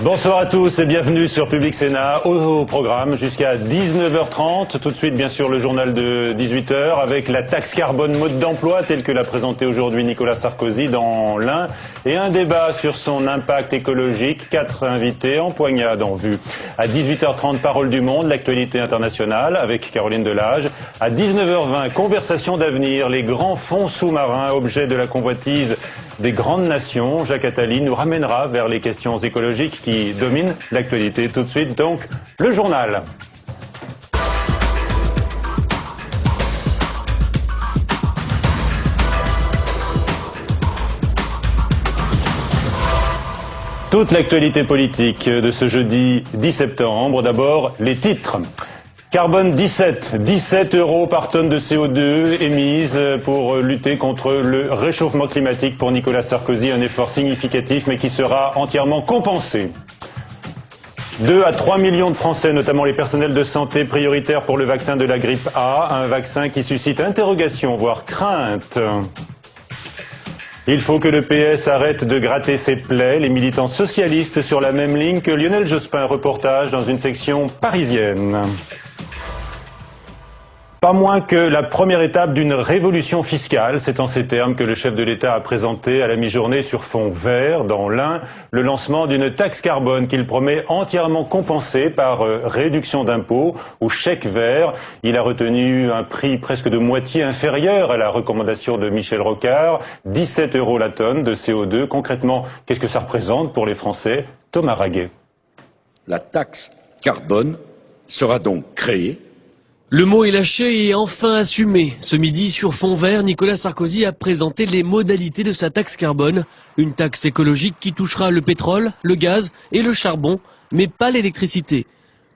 Bonsoir à tous et bienvenue sur Public Sénat au programme jusqu'à 19h30. Tout de suite, bien sûr, le journal de 18h avec la taxe carbone mode d'emploi telle que l'a présentée aujourd'hui Nicolas Sarkozy dans l'Ain et un débat sur son impact écologique. 4 invités en poignade en vue. À 18h30, Parole du Monde, l'actualité internationale avec Caroline Delage. À 19h20, conversation d'avenir, les grands fonds sous-marins, objet de la convoitise des grandes nations. Jacques Attali nous ramènera vers les questions écologiques qui dominent l'actualité. Tout de suite, donc, le journal. Toute l'actualité politique de ce jeudi 10 septembre. D'abord, les titres. Carbone 17 € par tonne de CO2 émise pour lutter contre le réchauffement climatique pour Nicolas Sarkozy, un effort significatif mais qui sera entièrement compensé. 2 à 3 millions de Français, notamment les personnels de santé prioritaires pour le vaccin de la grippe A, un vaccin qui suscite interrogation, voire crainte. Il faut que le PS arrête de gratter ses plaies, les militants socialistes sur la même ligne que Lionel Jospin, reportage dans une section parisienne. Pas moins que la première étape d'une révolution fiscale, c'est en ces termes que le chef de l'État a présenté à la mi-journée sur fond vert, dans l'Ain, le lancement d'une taxe carbone qu'il promet entièrement compensée par réduction d'impôts ou chèque vert. Il a retenu un prix presque de moitié inférieur à la recommandation de Michel Rocard, 17 € la tonne de CO2. Concrètement, qu'est-ce que ça représente pour les Français? Thomas Raguet. La taxe carbone sera donc créée. Le mot est lâché et enfin assumé. Ce midi, sur fond vert, Nicolas Sarkozy a présenté les modalités de sa taxe carbone. Une taxe écologique qui touchera le pétrole, le gaz et le charbon, mais pas l'électricité.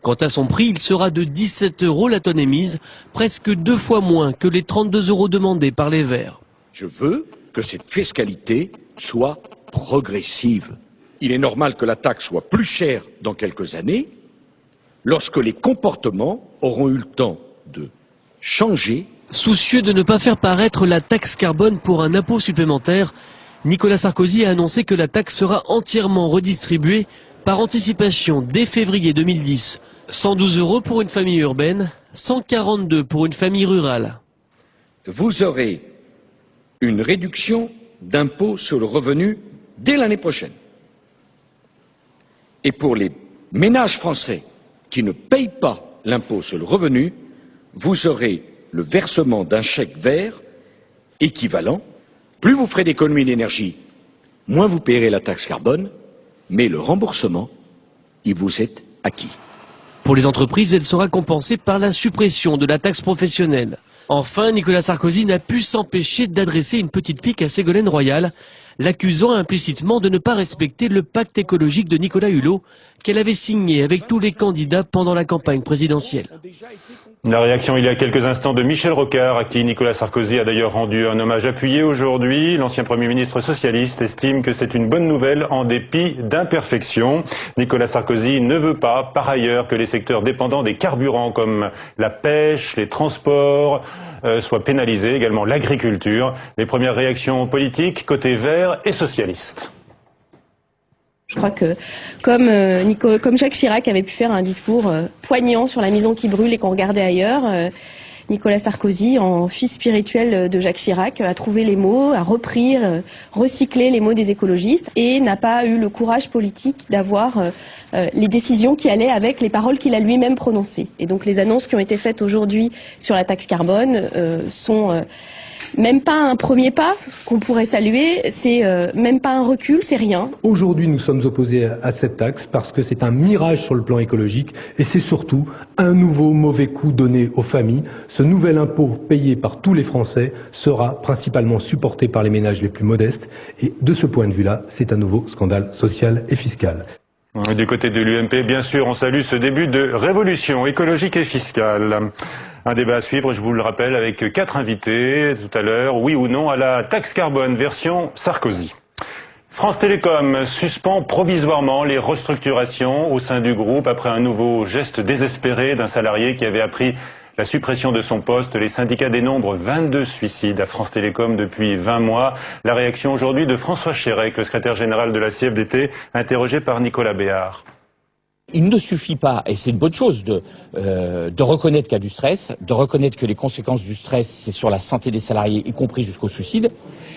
Quant à son prix, il sera de 17 € la tonne émise, presque 2 fois moins que les 32 € demandés par les Verts. Je veux que cette fiscalité soit progressive. Il est normal que la taxe soit plus chère dans quelques années, lorsque les comportements auront eu le temps de changer. Soucieux de ne pas faire paraître la taxe carbone pour un impôt supplémentaire, Nicolas Sarkozy a annoncé que la taxe sera entièrement redistribuée par anticipation dès février 2010. 112 € pour une famille urbaine, 142 € pour une famille rurale. Vous aurez une réduction d'impôt sur le revenu dès l'année prochaine. Et pour les ménages français qui ne payent pas l'impôt sur le revenu, vous aurez le versement d'un chèque vert équivalent. Plus vous ferez d'économies d'énergie, moins vous payerez la taxe carbone, mais le remboursement, il vous est acquis. Pour les entreprises, elle sera compensée par la suppression de la taxe professionnelle. Enfin, Nicolas Sarkozy n'a pu s'empêcher d'adresser une petite pique à Ségolène Royal, l'accusant implicitement de ne pas respecter le pacte écologique de Nicolas Hulot qu'elle avait signé avec tous les candidats pendant la campagne présidentielle. La réaction il y a quelques instants de Michel Rocard, à qui Nicolas Sarkozy a d'ailleurs rendu un hommage appuyé aujourd'hui. L'ancien Premier ministre socialiste estime que c'est une bonne nouvelle en dépit d'imperfections. Nicolas Sarkozy ne veut pas, par ailleurs, que les secteurs dépendants des carburants comme la pêche, les transports, soient pénalisés, également l'agriculture. Les premières réactions politiques côté Verts et socialistes. Je crois que comme Jacques Chirac avait pu faire un discours poignant sur la maison qui brûle et qu'on regardait ailleurs, Nicolas Sarkozy, en fils spirituel de Jacques Chirac, a trouvé les mots, a repris, recyclé les mots des écologistes et n'a pas eu le courage politique d'avoir les décisions qui allaient avec les paroles qu'il a lui-même prononcées. Et donc les annonces qui ont été faites aujourd'hui sur la taxe carbone sont même pas un premier pas qu'on pourrait saluer, c'est même pas un recul, c'est rien. Aujourd'hui, nous sommes opposés à cette taxe parce que c'est un mirage sur le plan écologique et c'est surtout un nouveau mauvais coup donné aux familles. Ce nouvel impôt payé par tous les Français sera principalement supporté par les ménages les plus modestes et de ce point de vue-là, c'est un nouveau scandale social et fiscal. Du côté de l'UMP, bien sûr, on salue ce début de révolution écologique et fiscale. Un débat à suivre, je vous le rappelle, avec 4 invités tout à l'heure, oui ou non à la taxe carbone version Sarkozy. France Télécom suspend provisoirement les restructurations au sein du groupe après un nouveau geste désespéré d'un salarié qui avait appris la suppression de son poste. Les syndicats dénombrent 22 suicides à France Télécom depuis 20 mois. La réaction aujourd'hui de François Chérec, le secrétaire général de la CFDT, interrogé par Nicolas Béard. Il ne suffit pas, et c'est une bonne chose, de reconnaître qu'il y a du stress, de reconnaître que les conséquences du stress, c'est sur la santé des salariés, y compris jusqu'au suicide,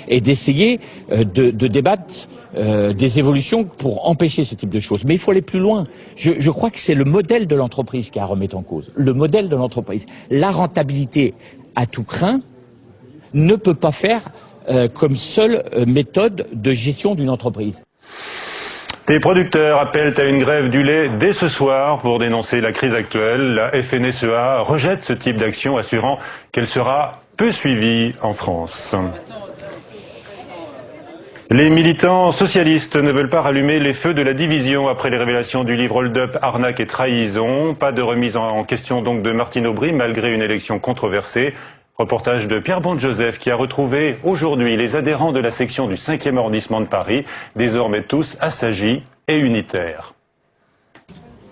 et d'essayer de débattre des évolutions pour empêcher ce type de choses. Mais il faut aller plus loin. Je crois que c'est le modèle de l'entreprise qui est à remettre en cause. Le modèle de l'entreprise. La rentabilité à tout crin ne peut pas faire comme seule méthode de gestion d'une entreprise. Les producteurs appellent à une grève du lait dès ce soir pour dénoncer la crise actuelle. La FNSEA rejette ce type d'action, assurant qu'elle sera peu suivie en France. Les militants socialistes ne veulent pas rallumer les feux de la division après les révélations du livre Hold Up, arnaque et trahison. Pas de remise en question donc de Martine Aubry malgré une élection controversée. Reportage de Pierre Bonde-Joseph qui a retrouvé aujourd'hui les adhérents de la section du 5e arrondissement de Paris, désormais tous assagis et unitaires.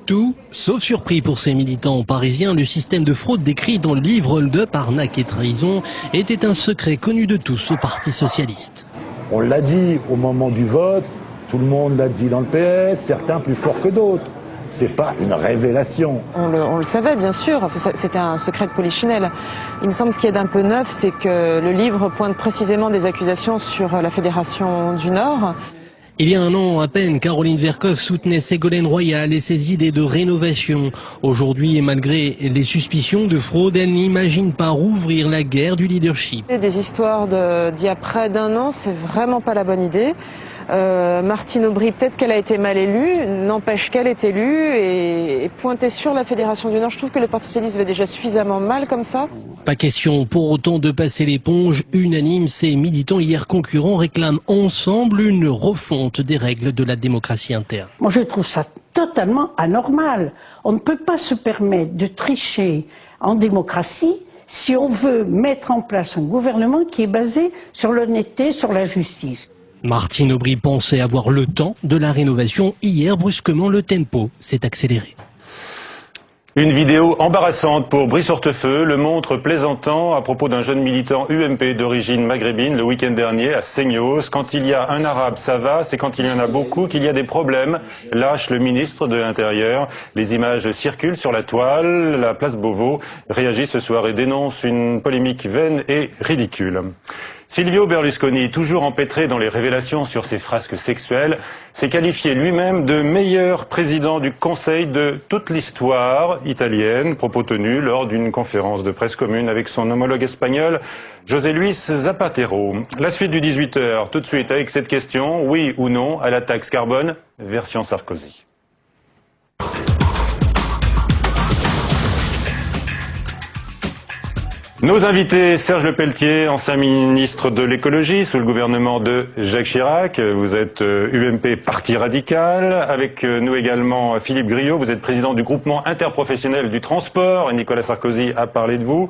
Tout, sauf surpris pour ces militants parisiens, le système de fraude décrit dans le livre Hold Up, arnaque et trahison était un secret connu de tous au Parti socialiste. On l'a dit au moment du vote, tout le monde l'a dit dans le PS, certains plus forts que d'autres. C'est pas une révélation. On le savait, bien sûr. C'était un secret de polichinelle. Il me semble que ce qui est d'un peu neuf, c'est que le livre pointe précisément des accusations sur la Fédération du Nord. Il y a un an à peine, Caroline Verkoff soutenait Ségolène Royal et ses idées de rénovation. Aujourd'hui, et malgré les suspicions de fraude, elle n'imagine pas rouvrir la guerre du leadership. Des histoires d'il y a près d'un an, c'est vraiment pas la bonne idée. Martine Aubry, peut-être qu'elle a été mal élue, n'empêche qu'elle est élue et pointer sur la Fédération du Nord, je trouve que le Parti socialiste va déjà suffisamment mal comme ça. Pas question pour autant de passer l'éponge. Unanime, ces militants hier concurrents réclament ensemble une refonte des règles de la démocratie interne. Moi je trouve ça totalement anormal. On ne peut pas se permettre de tricher en démocratie si on veut mettre en place un gouvernement qui est basé sur l'honnêteté, sur la justice. Martine Aubry pensait avoir le temps de la rénovation. Hier, brusquement, le tempo s'est accéléré. Une vidéo embarrassante pour Brice Hortefeux le montre plaisantant à propos d'un jeune militant UMP d'origine maghrébine le week-end dernier à Seignos. Quand il y a un arabe, ça va, c'est quand il y en a beaucoup qu'il y a des problèmes, lâche le ministre de l'Intérieur. Les images circulent sur la toile. La place Beauvau réagit ce soir et dénonce une polémique vaine et ridicule. Silvio Berlusconi, toujours empêtré dans les révélations sur ses frasques sexuelles, s'est qualifié lui-même de meilleur président du Conseil de toute l'histoire italienne, propos tenus lors d'une conférence de presse commune avec son homologue espagnol, José Luis Zapatero. La suite du 18h, tout de suite avec cette question, oui ou non à la taxe carbone, version Sarkozy. Nos invités, Serge Lepelletier, ancien ministre de l'écologie sous le gouvernement de Jacques Chirac. Vous êtes UMP Parti Radical. Avec nous également Philippe Griot, vous êtes président du groupement interprofessionnel du transport. Et Nicolas Sarkozy a parlé de vous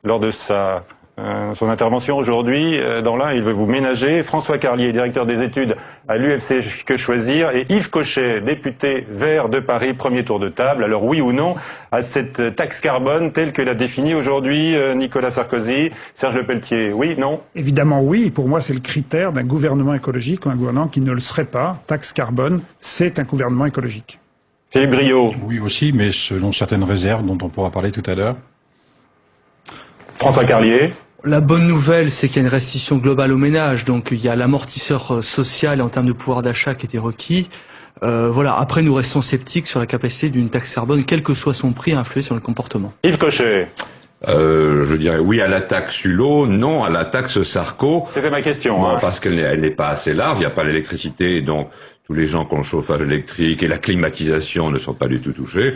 lors de son intervention aujourd'hui. Dans l'un, il veut vous ménager. François Carlier, directeur des études à l'UFC Que Choisir. Et Yves Cochet, député Vert de Paris, premier tour de table. Alors oui ou non à cette taxe carbone telle que l'a définie aujourd'hui Nicolas Sarkozy. Serge Lepelletier, oui, non? Évidemment oui. Pour moi, c'est le critère d'un gouvernement écologique ou un gouvernement qui ne le serait pas. Taxe carbone, c'est un gouvernement écologique. Philippe Griot. Oui aussi, mais selon certaines réserves dont on pourra parler tout à l'heure. François Carlier. La bonne nouvelle, c'est qu'il y a une restitution globale aux ménages, donc il y a l'amortisseur social en termes de pouvoir d'achat qui était requis. Voilà. Après, nous restons sceptiques sur la capacité d'une taxe carbone, quel que soit son prix, à influer sur le comportement. Yves Cochet. Je dirais oui à la taxe Hulot, non à la taxe Sarko. C'était ma question. Bon, parce qu'elle n'est pas assez large, il n'y a pas l'électricité, donc tous les gens qui ont le chauffage électrique et la climatisation ne sont pas du tout touchés.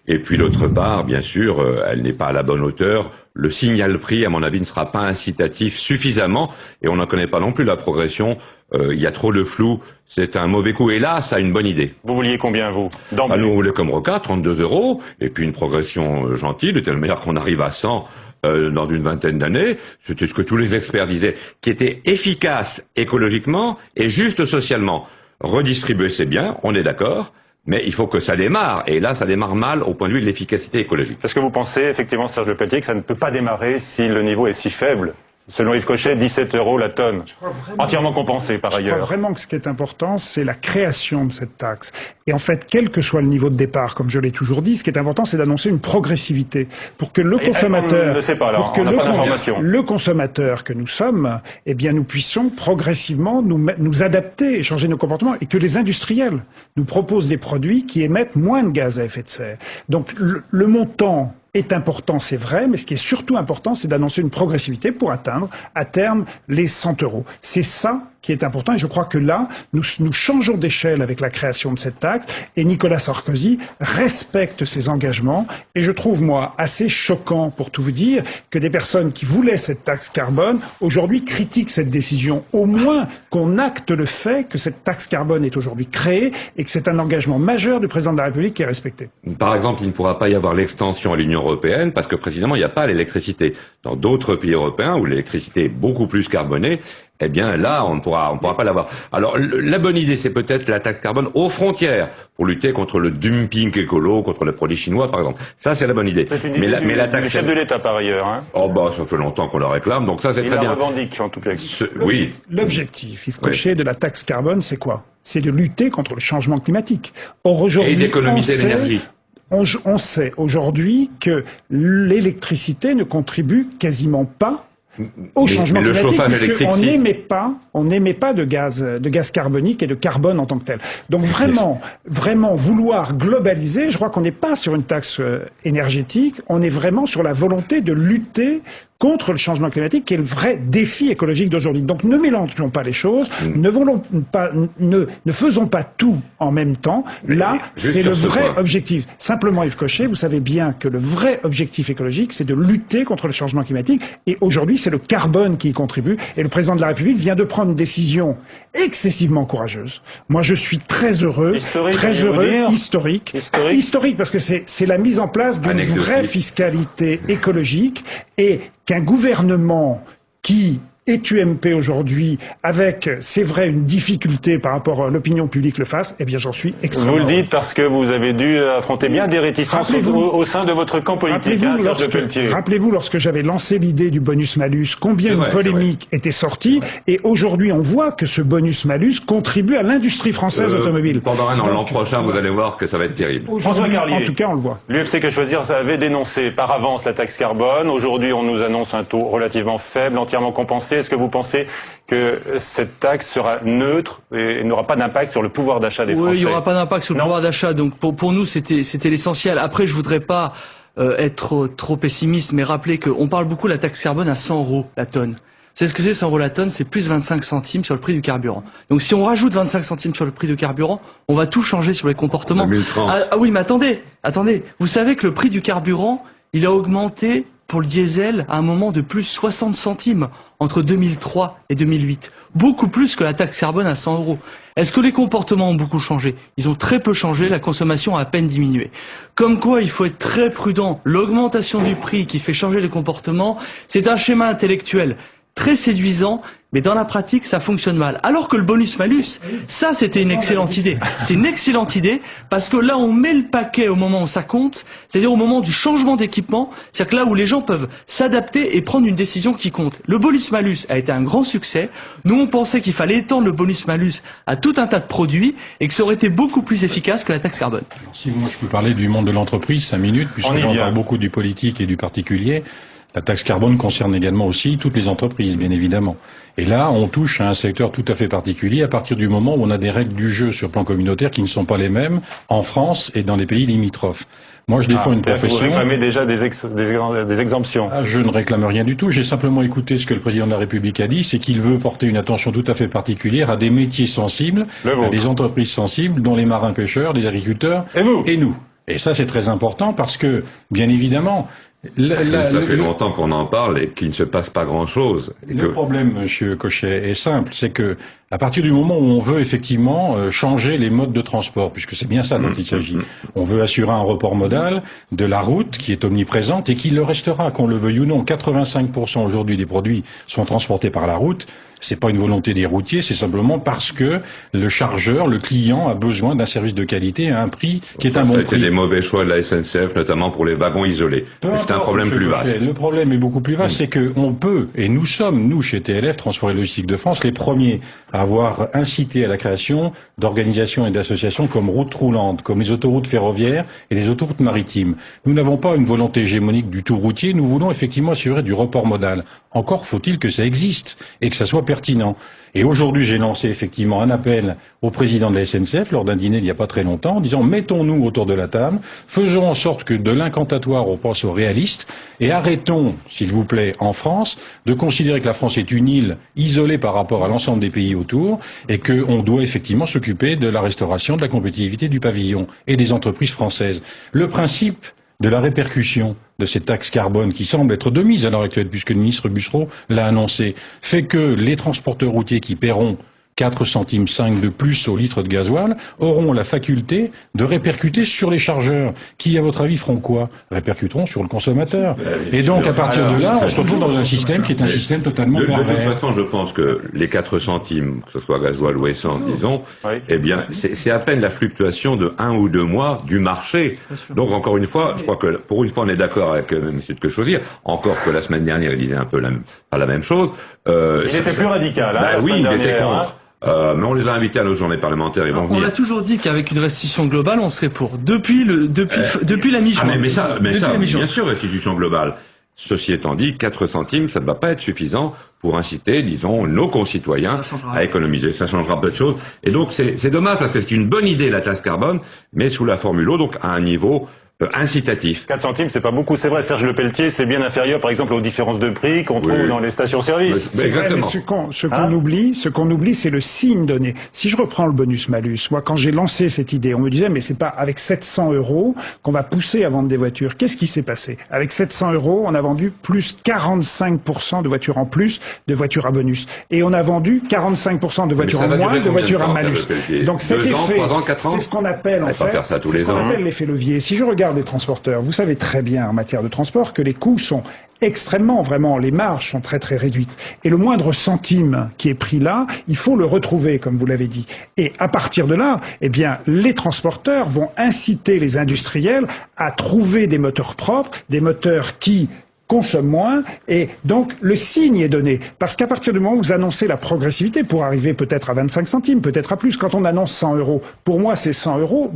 Et puis d'autre part, bien sûr, elle n'est pas à la bonne hauteur. Le signal prix, à mon avis, ne sera pas incitatif suffisamment, et on n'en connaît pas non plus la progression. Il y a trop de flou, c'est un mauvais coup. Et là, ça a une bonne idée. Vous vouliez combien, vous? Nous, on voulait comme Roca, 32 €, et puis une progression gentille, de telle manière qu'on arrive à 100 dans une vingtaine d'années. C'était ce que tous les experts disaient, qui était efficace écologiquement et juste socialement. Redistribuer, c'est bien, on est d'accord. Mais il faut que ça démarre, et là, ça démarre mal au point de vue de l'efficacité écologique. Est-ce que vous pensez, effectivement, Serge Lepelletier, que ça ne peut pas démarrer si le niveau est si faible? Selon Yves Cochet, 17 € la tonne. Entièrement compensé, par ailleurs. Je crois vraiment que ce qui est important, c'est la création de cette taxe. Et en fait, quel que soit le niveau de départ, comme je l'ai toujours dit, ce qui est important, c'est d'annoncer une progressivité. Pour que le consommateur, le consommateur que nous sommes, eh bien, nous puissions progressivement nous adapter et changer nos comportements, et que les industriels nous proposent des produits qui émettent moins de gaz à effet de serre. Donc, le montant est important, c'est vrai, mais ce qui est surtout important, c'est d'annoncer une progressivité pour atteindre, à terme, les 100 €. C'est ça qui est important, et je crois que là, nous changeons d'échelle avec la création de cette taxe, et Nicolas Sarkozy respecte ses engagements, et je trouve, moi, assez choquant, pour tout vous dire, que des personnes qui voulaient cette taxe carbone, aujourd'hui critiquent cette décision. Au moins qu'on acte le fait que cette taxe carbone est aujourd'hui créée, et que c'est un engagement majeur du président de la République qui est respecté. Par exemple, il ne pourra pas y avoir l'extension à l'Union européenne, parce que précisément, il n'y a pas l'électricité. Dans d'autres pays européens, où l'électricité est beaucoup plus carbonée, eh bien là, on ne pourra pas l'avoir. Alors, la bonne idée, c'est peut-être la taxe carbone aux frontières, pour lutter contre le dumping écolo, contre les produits chinois, par exemple. Ça, c'est la bonne idée. C'est une idée du chef de l'État, par ailleurs. Hein. Oh bah, ça fait longtemps qu'on la réclame, donc ça, c'est très bien. Il la revendique, en tout cas. Oui. L'objectif, Yves Cochet, de la taxe carbone, c'est quoi? C'est de lutter contre le changement climatique. Or, aujourd'hui, et d'économiser l'énergie. On sait aujourd'hui que l'électricité ne contribue quasiment pas au changement climatique, puisqu'on n'émet pas de gaz carbonique et de carbone en tant que tel. Donc vraiment vouloir globaliser, je crois qu'on n'est pas sur une taxe énergétique, on est vraiment sur la volonté de lutter contre le changement climatique, qui est le vrai défi écologique d'aujourd'hui. Donc ne mélangeons pas les choses, ne faisons pas tout en même temps. Là, c'est le vrai objectif. Simplement, Yves Cochet, vous savez bien que le vrai objectif écologique, c'est de lutter contre le changement climatique. Et aujourd'hui, c'est le carbone qui y contribue. Et le président de la République vient de prendre une décision excessivement courageuse. Moi, je suis très heureux, historique, parce que c'est la mise en place d'une vraie fiscalité écologique, et qu'un gouvernement qui est UMP aujourd'hui, avec, c'est vrai, une difficulté par rapport à l'opinion publique le fasse, eh bien j'en suis extrêmement heureux. Vous le dites parce que vous avez dû affronter bien des réticences au sein de votre camp politique, Serge Lepelletier. Rappelez-vous, lorsque j'avais lancé l'idée du bonus-malus, combien une polémique était sortie, et aujourd'hui on voit que ce bonus-malus contribue à l'industrie française automobile. Pendant un an, l'an prochain, vous allez voir que ça va être terrible. François Carlier, en tout cas on le voit. L'UFC Que Choisir avait dénoncé par avance la taxe carbone. Aujourd'hui on nous annonce un taux relativement faible, entièrement compensé. Est-ce que vous pensez que cette taxe sera neutre et n'aura pas d'impact sur le pouvoir d'achat des Français? Oui, il n'y aura pas d'impact sur le pouvoir d'achat. Donc pour nous, c'était l'essentiel. Après, je voudrais pas être trop pessimiste, mais rappeler qu'on parle beaucoup de la taxe carbone à 100 € la tonne. C'est ce que c'est 100 € la tonne, c'est plus 25 centimes sur le prix du carburant. Donc si on rajoute 25 centimes sur le prix du carburant, on va tout changer sur les comportements. Ah oui, mais attendez. Vous savez que le prix du carburant, il a augmenté pour le diesel à un moment de plus 60 centimes entre 2003 et 2008. Beaucoup plus que la taxe carbone à 100 €. Est-ce que les comportements ont beaucoup changé? Ils ont très peu changé, la consommation a à peine diminué. Comme quoi, il faut être très prudent. L'augmentation du prix qui fait changer les comportements, c'est un schéma intellectuel très séduisant, mais dans la pratique, ça fonctionne mal. Alors que le bonus-malus, ça, c'était une excellente idée. C'est une excellente idée, parce que là, on met le paquet au moment où ça compte, c'est-à-dire au moment du changement d'équipement, c'est-à-dire que là où les gens peuvent s'adapter et prendre une décision qui compte. Le bonus-malus a été un grand succès. Nous, on pensait qu'il fallait étendre le bonus-malus à tout un tas de produits, et que ça aurait été beaucoup plus efficace que la taxe carbone. Si moi je peux parler du monde de l'entreprise 5 minutes, puisque j'entends beaucoup du politique et du particulier. La taxe carbone concerne également aussi toutes les entreprises, bien évidemment. Et là, on touche à un secteur tout à fait particulier à partir du moment où on a des règles du jeu sur le plan communautaire qui ne sont pas les mêmes en France et dans les pays limitrophes. Moi, je défends une profession. Vous réclamez déjà des exemptions. Je ne réclame rien du tout. J'ai simplement écouté ce que le président de la République a dit, c'est qu'il veut porter une attention tout à fait particulière à des métiers sensibles, à des entreprises sensibles, dont les marins pêcheurs, les agriculteurs et nous. Et ça, c'est très important parce que, bien évidemment, ça fait longtemps qu'on en parle et qu'il ne se passe pas grand-chose. Le problème, Monsieur Cochet, est simple, c'est que à partir du moment où on veut effectivement changer les modes de transport, puisque c'est bien ça dont il s'agit, on veut assurer un report modal de la route qui est omniprésente et qui le restera, qu'on le veuille ou non. 85% aujourd'hui des produits sont transportés par la route. C'est pas une volonté des routiers, c'est simplement parce que le chargeur, le client, a besoin d'un service de qualité à un prix qui est un bon prix. C'est des mauvais choix de la SNCF, notamment pour les wagons isolés. C'est un problème plus vaste. Le problème est beaucoup plus vaste, c'est que on peut, et nous sommes, nous, chez TLF, Transport et Logistique de France, les premiers à avoir incité à la création d'organisations et d'associations comme Route Roulante, comme les autoroutes ferroviaires et les autoroutes maritimes. Nous n'avons pas une volonté hégémonique du tout routier, nous voulons effectivement assurer du report modal. Encore faut-il que ça existe et que ça soit pertinent. Et aujourd'hui, j'ai lancé effectivement un appel au président de la SNCF lors d'un dîner il n'y a pas très longtemps, en disant mettons-nous autour de la table, faisons en sorte que de l'incantatoire on passe au réaliste, et arrêtons, s'il vous plaît, en France, de considérer que la France est une île isolée par rapport à l'ensemble des pays autour, et qu'on doit effectivement s'occuper de la restauration, de la compétitivité du pavillon et des entreprises françaises. Le principe de la répercussion de cette taxe carbone qui semble être de mise à l'heure actuelle, puisque le ministre Bussereau l'a annoncé, fait que les transporteurs routiers qui paieront 4 centimes 5 de plus au litre de gasoil auront la faculté de répercuter sur les chargeurs, qui, à votre avis, feront quoi? Répercuteront sur le consommateur. Et donc, à partir de là, on se retrouve dans un système qui est un système totalement pervers. De toute façon, je pense que les 4 centimes, que ce soit gasoil ou essence, disons, eh bien, c'est à peine la fluctuation de 1 ou 2 mois du marché. Donc, encore une fois, je crois que pour une fois, on est d'accord avec M. de Quechosier, encore que la semaine dernière, il disait un peu pas la même chose. Il était plus radical, hein, oui, il était contre. Mais on les a invités à nos journées parlementaires, ils vont venir. On a toujours dit qu'avec une restitution globale, on serait pour. Depuis la mi-juin. Mais ça, bien sûr, restitution globale. Ceci étant dit, 4 centimes, ça ne va pas être suffisant pour inciter, disons, nos concitoyens à économiser. Ça changera peu de choses. Et donc, c'est dommage parce que c'est une bonne idée, la taxe carbone, mais sous la formule O, donc à un niveau incitatif. 4 centimes, c'est pas beaucoup. C'est vrai, Serge Lepelletier, c'est bien inférieur, par exemple, aux différences de prix qu'on trouve dans les stations-service. C'est vrai, mais ce qu'on oublie, c'est le signe donné. Si je reprends le bonus-malus, moi, quand j'ai lancé cette idée, on me disait, mais c'est pas avec 700 € qu'on va pousser à vendre des voitures. Qu'est-ce qui s'est passé? Avec 700 €, on a vendu plus 45% de voitures en plus, de voitures à bonus. Et on a vendu 45% de voitures en moins, de voitures à malus. Donc cet effet, c'est ce qu'on appelle, en fait, c'est ce qu'on appelle l'effet levier. Si je regarde des transporteurs, vous savez très bien en matière de transport que les coûts sont extrêmement, vraiment, les marges sont très très réduites. Et le moindre centime qui est pris là, il faut le retrouver, comme vous l'avez dit. Et à partir de là, eh bien, les transporteurs vont inciter les industriels à trouver des moteurs propres, des moteurs qui consomme moins, et donc le signe est donné. Parce qu'à partir du moment où vous annoncez la progressivité, pour arriver peut-être à 25 centimes, peut-être à plus, quand on annonce 100 €, pour moi c'est 100 €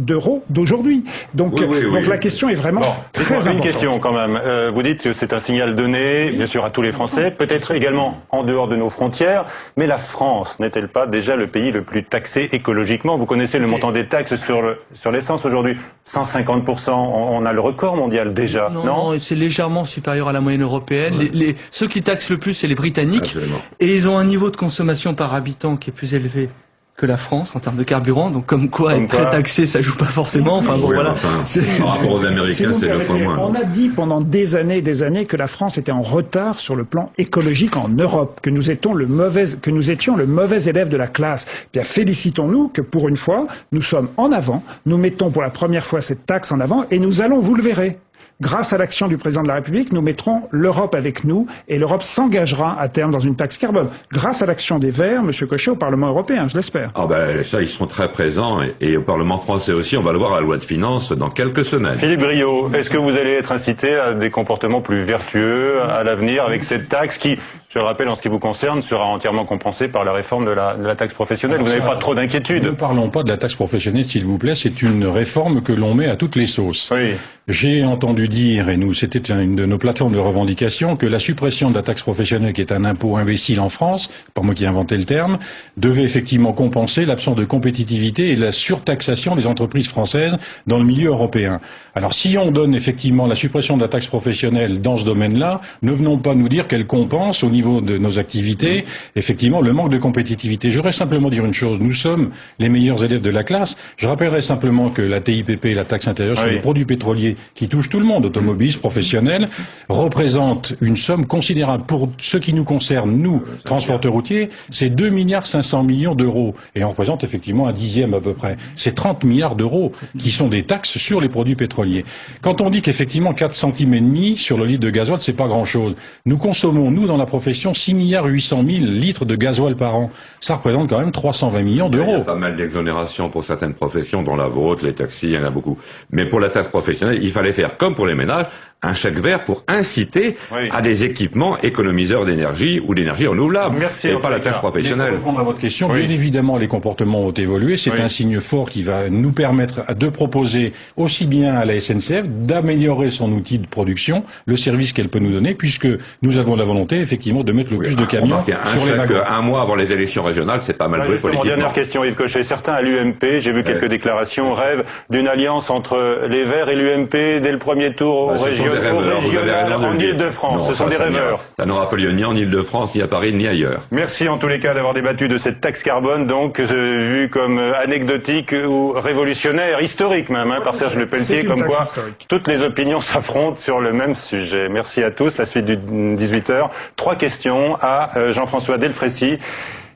d'aujourd'hui. Donc, la question est vraiment très importante. Une question quand même. Vous dites que c'est un signal donné, bien sûr, à tous les Français, peut-être également en dehors de nos frontières, mais la France n'est-elle pas déjà le pays le plus taxé écologiquement? Vous connaissez le montant des taxes sur l'essence aujourd'hui, 150%, on a le record mondial déjà, non? C'est légèrement supérieur à la moyenne européenne. Ceux qui taxent le plus, c'est les Britanniques. Absolument. Et ils ont un niveau de consommation par habitant qui est plus élevé que la France en termes de carburant. Donc comme quoi être très taxé, ça joue pas forcément. Enfin bon, voilà. Par rapport aux Américains, c'est 2 fois moins. On a dit pendant des années que la France était en retard sur le plan écologique en Europe, que nous étions le mauvais élève de la classe. Bien, félicitons-nous que pour une fois, nous sommes en avant. Nous mettons pour la première fois cette taxe en avant et nous allons, vous le verrez, grâce à l'action du président de la République, nous mettrons l'Europe avec nous et l'Europe s'engagera à terme dans une taxe carbone. Grâce à l'action des Verts, M. Cochet, au Parlement européen, je l'espère. Ah ben ça, ils seront très présents et au Parlement français aussi, on va le voir à la loi de finances dans quelques semaines. Philippe Briot, est-ce que vous allez être incité à des comportements plus vertueux à l'avenir avec cette taxe qui, je le rappelle, en ce qui vous concerne, sera entièrement compensé par la réforme de la taxe professionnelle. Vous n'avez pas trop d'inquiétude. Ne parlons pas de la taxe professionnelle, s'il vous plaît. C'est une réforme que l'on met à toutes les sauces. Oui. J'ai entendu dire, et nous, c'était une de nos plateformes de revendication, que la suppression de la taxe professionnelle, qui est un impôt imbécile en France, pas moi qui ai inventé le terme, devait effectivement compenser l'absence de compétitivité et la surtaxation des entreprises françaises dans le milieu européen. Alors, si on donne effectivement la suppression de la taxe professionnelle dans ce domaine-là, ne venons pas nous dire qu'elle compense au niveau de nos activités, effectivement, le manque de compétitivité. Je voudrais simplement dire une chose. Nous sommes les meilleurs élèves de la classe. Je rappellerai simplement que la TIPP, la taxe intérieure sur les produits pétroliers, qui touche tout le monde, automobilistes, professionnels, représente une somme considérable. Pour ce qui nous concerne, nous, transporteurs routiers, c'est 2,5 milliards d'euros. Et on représente effectivement un dixième à peu près. C'est 30 milliards d'euros qui sont des taxes sur les produits pétroliers. Quand on dit qu'effectivement 4,5 centimes sur le litre de gasoil, c'est pas grand-chose. Nous consommons, nous, dans la profession, 6,8 milliards litres de gasoil par an. Ça représente quand même 320 millions d'euros. Il y a pas mal d'exonérations pour certaines professions, dont la vôtre, les taxis, il y en a beaucoup. Mais pour la taxe professionnelle, il fallait faire comme pour les ménages, un chèque vert pour inciter à des équipements économiseurs d'énergie ou d'énergie renouvelable. Merci. Et pas la taxe professionnelle. Pour répondre à votre question, bien évidemment, les comportements ont évolué. C'est un signe fort qui va nous permettre de proposer aussi bien à la SNCF d'améliorer son outil de production, le service qu'elle peut nous donner, puisque nous avons la volonté, effectivement, de mettre le plus de camions sur les wagons. Un mois avant les élections régionales, c'est pas mal joué politiquement. Dernière question, Yves Cochet. Certains à l'UMP, j'ai vu quelques déclarations, rêvent d'une alliance entre les Verts et l'UMP dès le premier tour au régional en Ile-de-France. Ce sont des rêveurs. Ça n'aura pas lieu ni en Ile-de-France, ni à Paris, ni ailleurs. Merci en tous les cas d'avoir débattu de cette taxe carbone, donc vue comme anecdotique ou révolutionnaire, historique même, par Serge Lepelletier, comme quoi toutes les opinions s'affrontent sur le même sujet. Merci à tous. La suite du 18h. 3 questions à Jean-François Delfraissy,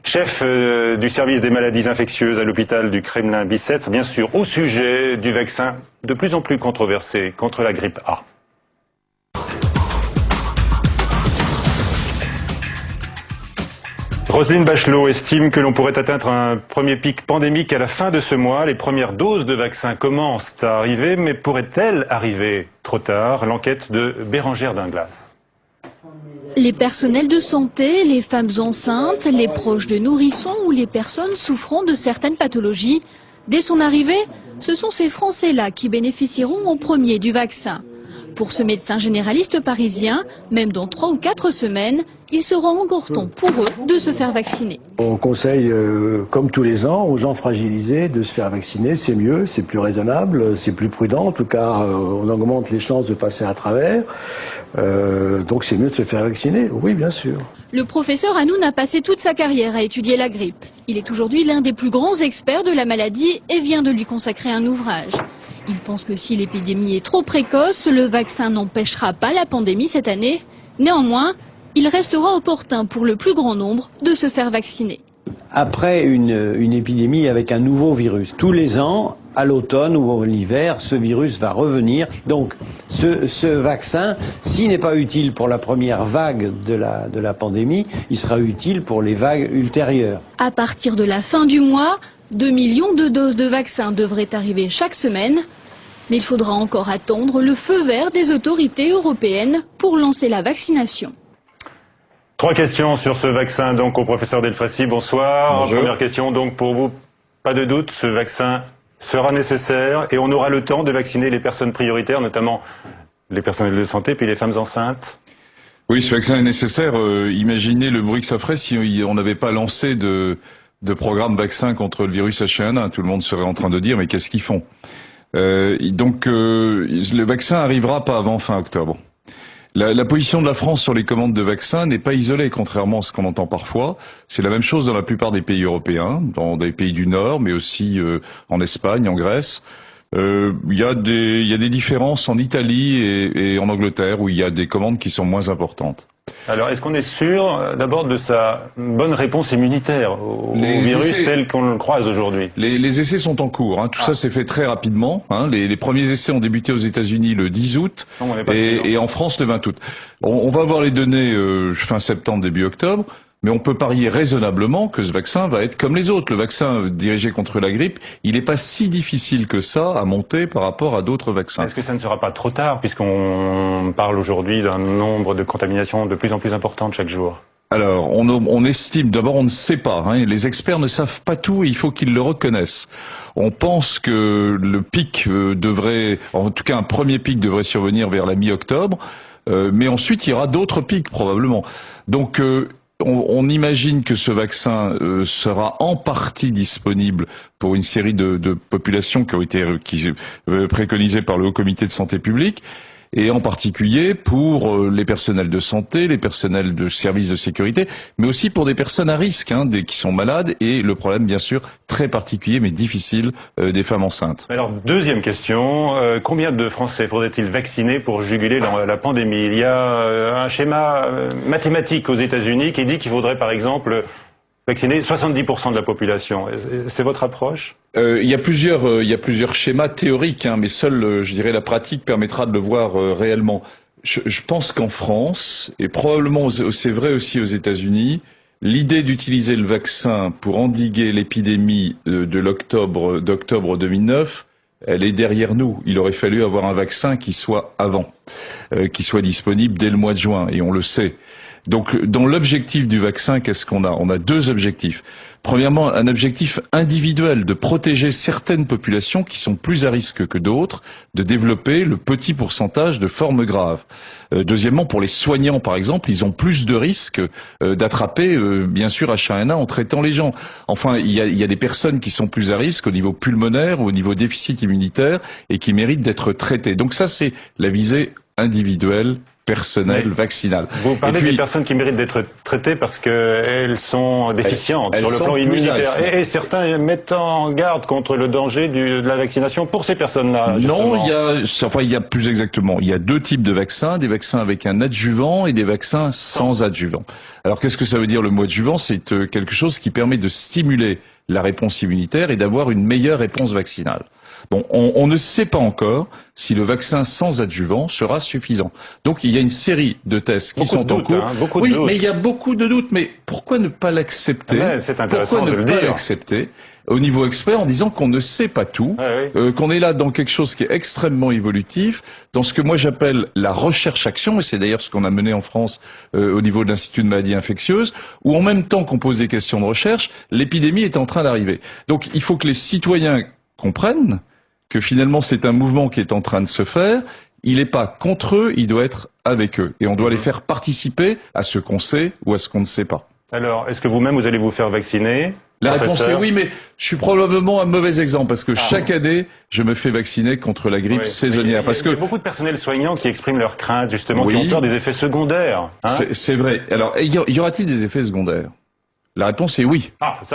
chef du service des maladies infectieuses à l'hôpital du Kremlin-Bicêtre, bien sûr, au sujet du vaccin de plus en plus controversé contre la grippe A. Roselyne Bachelot estime que l'on pourrait atteindre un premier pic pandémique à la fin de ce mois. Les premières doses de vaccins commencent à arriver, mais pourraient-elles arriver trop tard? L'enquête de Bérangère Dinglas. Les personnels de santé, les femmes enceintes, les proches de nourrissons ou les personnes souffrant de certaines pathologies, dès son arrivée, ce sont ces Français-là qui bénéficieront au premier du vaccin. Pour ce médecin généraliste parisien, même dans 3 ou 4 semaines, il sera encore temps pour eux de se faire vacciner. On conseille, comme tous les ans, aux gens fragilisés de se faire vacciner. C'est mieux, c'est plus raisonnable, c'est plus prudent. En tout cas, on augmente les chances de passer à travers. Donc c'est mieux de se faire vacciner, oui bien sûr. Le professeur Hanoun a passé toute sa carrière à étudier la grippe. Il est aujourd'hui l'un des plus grands experts de la maladie et vient de lui consacrer un ouvrage. Il pense que si l'épidémie est trop précoce, le vaccin n'empêchera pas la pandémie cette année. Néanmoins, il restera opportun pour le plus grand nombre de se faire vacciner. Après une épidémie avec un nouveau virus, tous les ans, à l'automne ou l'hiver, ce virus va revenir. Donc ce vaccin, s'il n'est pas utile pour la première vague de la pandémie, il sera utile pour les vagues ultérieures. À partir de la fin du mois, 2 millions de doses de vaccins devraient arriver chaque semaine. Mais il faudra encore attendre le feu vert des autorités européennes pour lancer la vaccination. 3 questions sur ce vaccin donc au professeur Delfraissy. Bonsoir. Bonjour. Première question donc pour vous, pas de doute, ce vaccin sera nécessaire et on aura le temps de vacciner les personnes prioritaires, notamment les personnels de santé puis les femmes enceintes. Oui, ce vaccin est nécessaire. Imaginez le bruit que ça ferait si on n'avait pas lancé de programme vaccin contre le virus H1N1. Tout le monde serait en train de dire mais qu'est-ce qu'ils font? Donc le vaccin arrivera pas avant fin octobre. La position de la France sur les commandes de vaccins n'est pas isolée, contrairement à ce qu'on entend parfois. C'est la même chose dans la plupart des pays européens, dans des pays du Nord, mais aussi en Espagne, en Grèce. Il y a des différences en Italie et en Angleterre où il y a des commandes qui sont moins importantes. Alors, est-ce qu'on est sûr d'abord de sa bonne réponse immunitaire au virus tel qu'on le croise aujourd'hui? Les essais sont en cours. Tout ça s'est fait très rapidement. Les premiers essais ont débuté aux États-Unis le 10 août et en France le 20 août. On va avoir les données fin septembre, début octobre. Mais on peut parier raisonnablement que ce vaccin va être comme les autres. Le vaccin dirigé contre la grippe, il n'est pas si difficile que ça à monter par rapport à d'autres vaccins. Est-ce que ça ne sera pas trop tard, puisqu'on parle aujourd'hui d'un nombre de contaminations de plus en plus importantes chaque jour? Alors, on estime, d'abord on ne sait pas, hein, les experts ne savent pas tout et il faut qu'ils le reconnaissent. On pense que le pic devrait, en tout cas un premier pic devrait survenir vers la mi-octobre, mais ensuite il y aura d'autres pics probablement. Donc on imagine que ce vaccin sera en partie disponible pour une série de populations qui ont été préconisées par le Haut Comité de Santé Publique, et en particulier pour les personnels de santé, les personnels de services de sécurité, mais aussi pour des personnes à risque, hein, qui sont malades, et le problème bien sûr très particulier mais difficile des femmes enceintes. Alors deuxième question, combien de Français faudrait-il vacciner pour juguler la pandémie? Il y a un schéma mathématique aux États-Unis qui dit qu'il faudrait par exemple vacciner 70% de la population. C'est votre approche? Il y a plusieurs schémas théoriques, hein, mais seule, je dirais, la pratique permettra de le voir réellement. Je pense qu'en France, et probablement c'est vrai aussi aux États-Unis, l'idée d'utiliser le vaccin pour endiguer l'épidémie d'octobre 2009, elle est derrière nous. Il aurait fallu avoir un vaccin qui soit avant, qui soit disponible dès le mois de juin, et on le sait. Donc, dans l'objectif du vaccin, qu'est-ce qu'on a? On a deux objectifs. Premièrement, un objectif individuel de protéger certaines populations qui sont plus à risque que d'autres, de développer le petit pourcentage de formes graves. Deuxièmement, pour les soignants, par exemple, ils ont plus de risques d'attraper, bien sûr, H1N1 en traitant les gens. Enfin, il y a des personnes qui sont plus à risque au niveau pulmonaire ou au niveau déficit immunitaire et qui méritent d'être traitées. Donc ça, c'est la visée individuelle, personnel, vaccinal. Vous parlez des personnes qui méritent d'être traitées parce qu'elles sont déficientes sur le plan immunitaire. Et certains mettent en garde contre le danger de la vaccination pour ces personnes-là. Non, il y a plus exactement, il y a deux types de vaccins, des vaccins avec un adjuvant et des vaccins sans adjuvant. Alors qu'est-ce que ça veut dire le mot adjuvant? C'est quelque chose qui permet de stimuler la réponse immunitaire et d'avoir une meilleure réponse vaccinale. Bon, on ne sait pas encore si le vaccin sans adjuvant sera suffisant. Donc il y a une série de tests qui sont en cours. Oui, mais il y a beaucoup de doutes. Mais pourquoi ne pas l'accepter? Pourquoi ne pas l'accepter au niveau expert en disant qu'on ne sait pas tout, qu'on est là dans quelque chose qui est extrêmement évolutif, dans ce que moi j'appelle la recherche-action, et c'est d'ailleurs ce qu'on a mené en France au niveau de l'Institut de maladies infectieuses, où en même temps qu'on pose des questions de recherche, l'épidémie est en train d'arriver. Donc il faut que les citoyens comprennent que finalement c'est un mouvement qui est en train de se faire, il n'est pas contre eux, il doit être avec eux. Et on doit les faire participer à ce qu'on sait ou à ce qu'on ne sait pas. Alors, est-ce que vous-même vous allez vous faire vacciner? La réponse est oui, mais je suis probablement un mauvais exemple parce que chaque année, je me fais vacciner contre la grippe saisonnière. Il y a beaucoup de personnel soignant qui expriment leurs craintes, justement, qui ont peur des effets secondaires. Hein, c'est vrai. Alors, y aura-t-il des effets secondaires? La réponse est oui.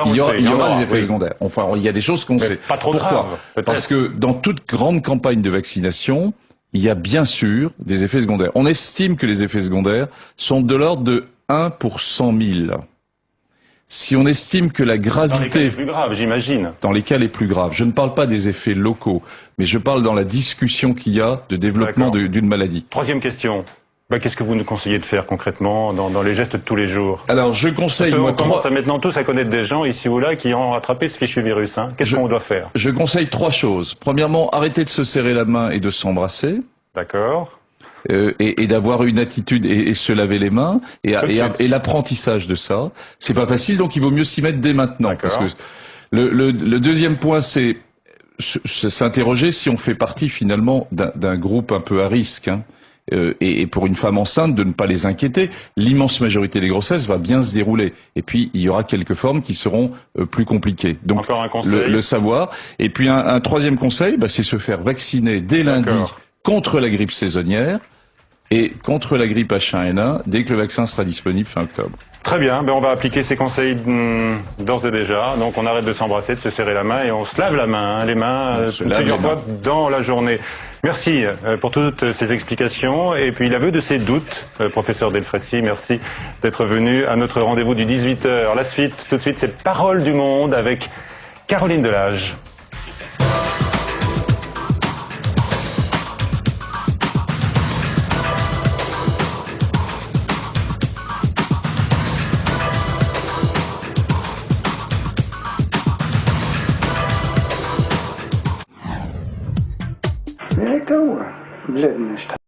Il y aura des effets secondaires. Enfin, il y a des choses qu'on sait. Pas trop grave, peut-être. Parce que dans toute grande campagne de vaccination, il y a bien sûr des effets secondaires. On estime que les effets secondaires sont de l'ordre de 1 pour 100 000. Si on estime que la gravité... Dans les cas les plus graves, j'imagine. Dans les cas les plus graves. Je ne parle pas des effets locaux, mais je parle dans la discussion qu'il y a de développement d'une maladie. Troisième question. Qu'est-ce que vous nous conseillez de faire concrètement dans les gestes de tous les jours? Alors, je conseille... Parce qu'on commence maintenant tous à connaître des gens ici ou là qui ont attrapé ce fichu virus. Hein. Qu'est-ce qu'on doit faire? Je conseille 3 choses. Premièrement, arrêter de se serrer la main et de s'embrasser. D'accord. Et d'avoir une attitude et se laver les mains et l'apprentissage de ça. C'est pas facile, donc il vaut mieux s'y mettre dès maintenant. Parce que le deuxième point, c'est s'interroger si on fait partie finalement d'un groupe un peu à risque. Hein. Et pour une femme enceinte, de ne pas les inquiéter. L'immense majorité des grossesses va bien se dérouler. Et puis, il y aura quelques formes qui seront plus compliquées. Donc, encore un conseil. Le savoir. Et puis, un troisième conseil, c'est se faire vacciner dès lundi contre la grippe saisonnière et contre la grippe H1N1 dès que le vaccin sera disponible fin octobre. Très bien, on va appliquer ces conseils d'ores et déjà. Donc on arrête de s'embrasser, de se serrer la main et on se lave la main, les mains plusieurs fois dans la journée. Merci pour toutes ces explications et puis l'aveu de ces doutes, professeur Delfraissy. Merci d'être venu à notre rendez-vous du 18h. La suite, tout de suite, c'est Parole du Monde avec Caroline Delage. There you go.